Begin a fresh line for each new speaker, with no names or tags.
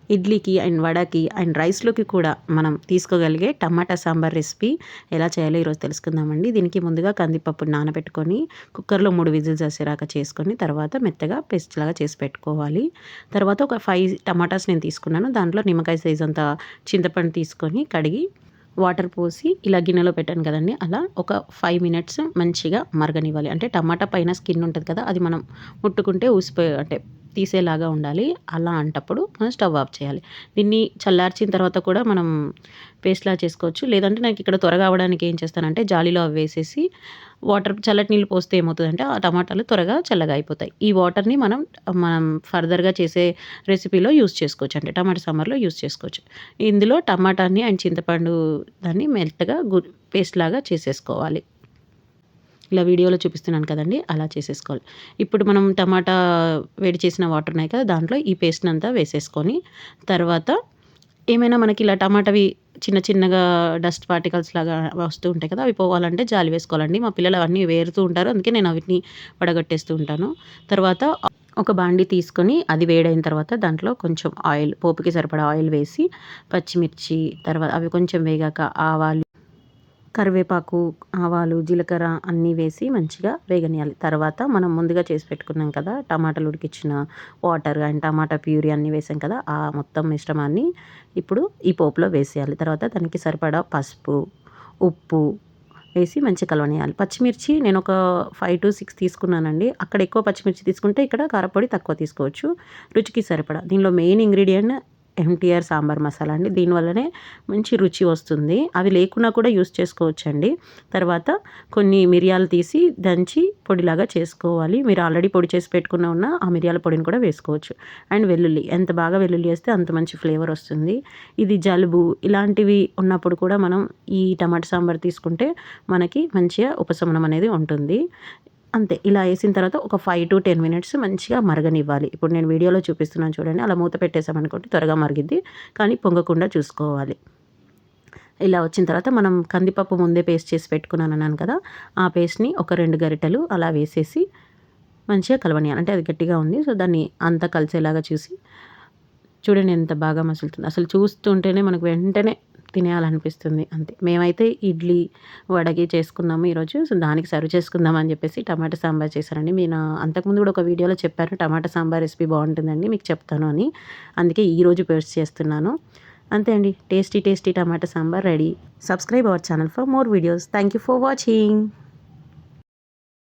ఇడ్లీకి and వడకి and రైస్లోకి కూడా మనం తీసుకోగలిగే టమాటా సాంబార్ రెసిపీ ఎలా చేయాలో ఈరోజు తెలుసుకుందామండి. దీనికి ముందుగా కందిపప్పు నానబెట్టుకొని కుక్కర్లో 3 విజిల్స్ వచ్చేలాగా చేసుకొని తర్వాత మెత్తగా పేస్ట్ లాగా చేసి పెట్టుకోవాలి. తర్వాత ఒక 5 టమాటాస్ నేను తీసుకున్నాను. దాంట్లో నిమ్మకాయ సైజ్ అంత చింతపండు తీసుకొని కడిగి వాటర్ పోసి ఇలా గిన్నెలో పెట్టాను కదండి, అలా ఒక 5 మినిట్స్ మంచిగా మరగనివ్వాలి. అంటే టమాటా పైన స్కిన్ ఉంటుంది కదా, అది మనం ముట్టుకుంటే ఊసిపోయి అంటే తీసేలాగా ఉండాలి. అలా అంటప్పుడు మనం స్టవ్ ఆఫ్ చేయాలి. దీన్ని చల్లార్చిన తర్వాత కూడా మనం పేస్ట్‌లా చేసుకోవచ్చు. లేదంటే నాకు ఇక్కడ త్వరగా అవ్వడానికి ఏం చేస్తానంటే జాలీలో అవి వేసేసి చల్లటి నీళ్ళు పోస్తే ఏమవుతదంటే ఆ టమాటాలు త్వరగా చల్లగా అయిపోతాయి. ఈ వాటర్‌ని మనం ఫర్దర్‌గా చేసే రెసిపీలో యూజ్ చేసుకోవచ్చు. అంటే టమాటా సాంబార్‌లో యూజ్ చేసుకోవచ్చు. ఇందులో టమాటాని అండ్ చింతపండు దాన్ని మెత్తగా పేస్ట్ లాగా చేసేసుకోవాలి. ఇలా వీడియోలో చూపిస్తున్నాను కదండీ, అలా చేసేసుకోవాలి. ఇప్పుడు మనం టమాటా వేడి చేసిన వాటర్ ఉన్నాయి కదా, దాంట్లో ఈ పేస్ట్‌నంతా వేసేసుకొని తర్వాత ఏమైనా మనకి ఇలా టమాటావి చిన్న చిన్నగా డస్ట్ పార్టికల్స్ లాగా వస్తూ ఉంటాయి కదా, అవి పోవాలంటే జాలి వేసుకోవాలండి. మా పిల్లలు అవన్నీ వేరుతూ ఉంటారు. అందుకే నేను అవిటిని వడగట్టేస్తూ ఉంటాను. తర్వాత ఒక బాండీ తీసుకొని అది వేడైన తర్వాత దాంట్లో కొంచెం ఆయిల్, పోపుకి సరిపడా ఆయిల్ వేసి పచ్చిమిర్చి తర్వాత అవి కొంచెం వేగాక ఆవాలు, కరివేపాకు, ఆవాలు, జీలకర్ర అన్నీ వేసి మంచిగా వేగనియాలి. తర్వాత మనం ముందుగా చేసి పెట్టుకున్నాం కదా, టమాటాలు ఉడికించిన వాటర్ అండ్ టమాటా ప్యూరీ అన్నీ వేసాం కదా, ఆ మొత్తం మిశ్రమాన్ని ఇప్పుడు ఈ పోపులో వేసేయాలి. తర్వాత దానికి సరిపడా పసుపు, ఉప్పు వేసి మంచిగా కలవనియాలి. పచ్చిమిర్చి నేను ఒక 5-6 తీసుకున్నానండి. అక్కడ ఎక్కువ పచ్చిమిర్చి తీసుకుంటే ఇక్కడ కారపొడి తక్కువ తీసుకోవచ్చు. రుచికి సరిపడా. దీనిలో main ingredient MTR sambar masala అండి. దీనివల్లనే మంచి రుచి వస్తుంది. అవి లేకున్నా కూడా యూస్ చేసుకోవచ్చండి. తర్వాత కొన్ని మిరియాలు తీసి దంచి పొడిలాగా చేసుకోవాలి. మీరు ఆల్రెడీ పొడి చేసి పెట్టుకున్న ఆ మిరియాల పొడిని కూడా వేసుకోవచ్చు. అండ్ వెల్లుల్లి, ఎంత బాగా వెల్లుల్లి వేస్తే అంత మంచి ఫ్లేవర్ వస్తుంది. ఇది జలుబు ఇలాంటివి ఉన్నప్పుడు కూడా మనం ఈ టమాటా సాంబార్ తీసుకుంటే మనకి మంచిగా ఉపశమనం అనేది ఉంటుంది. అంతే. ఇలా వేసిన తర్వాత ఒక 5-10 మినిట్స్ మంచిగా మరగనివ్వాలి. ఇప్పుడు నేను వీడియోలో చూపిస్తున్నాను చూడండి, అలా మూత పెట్టేసామనుకోండి త్వరగా మరిగిద్ది. కానీ పొంగకుండా చూసుకోవాలి. ఇలా వచ్చిన తర్వాత మనం కందిపప్పు ముందే పేస్ట్ చేసి పెట్టుకున్నానన్నాను కదా, ఆ పేస్ట్‌ని ఒక 2 గరిటెలు అలా వేసేసి మంచిగా కలవనియాలి. అంటే అది గట్టిగా ఉంది. సో, దాన్ని అంతా కలిసేలాగా చూసి చూడండి ఎంత బాగా మసులుతుందో. అసలు చూస్తుంటేనే మనకు వెంటనే తినేయాలనిపిస్తుంది అంతే. మేమైతే ఇడ్లీ, వడకి చేసుకున్నాము ఈరోజు. సో, దానికి సర్వ్ చేసుకుందాం అని చెప్పేసి టమాటా సాంబార్ చేశానండి. అంతకుముందు కూడా ఒక వీడియోలో చెప్పాను టమాటా సాంబార్ రెసిపీ బాగుంటుందండి, మీకు చెప్తాను అని. అందుకే ఈరోజు పోస్ట్ చేస్తున్నాను. అంతే అండి. Tasty tasty tomato sambar ready. Subscribe our channel for more videos. Thank you for watching.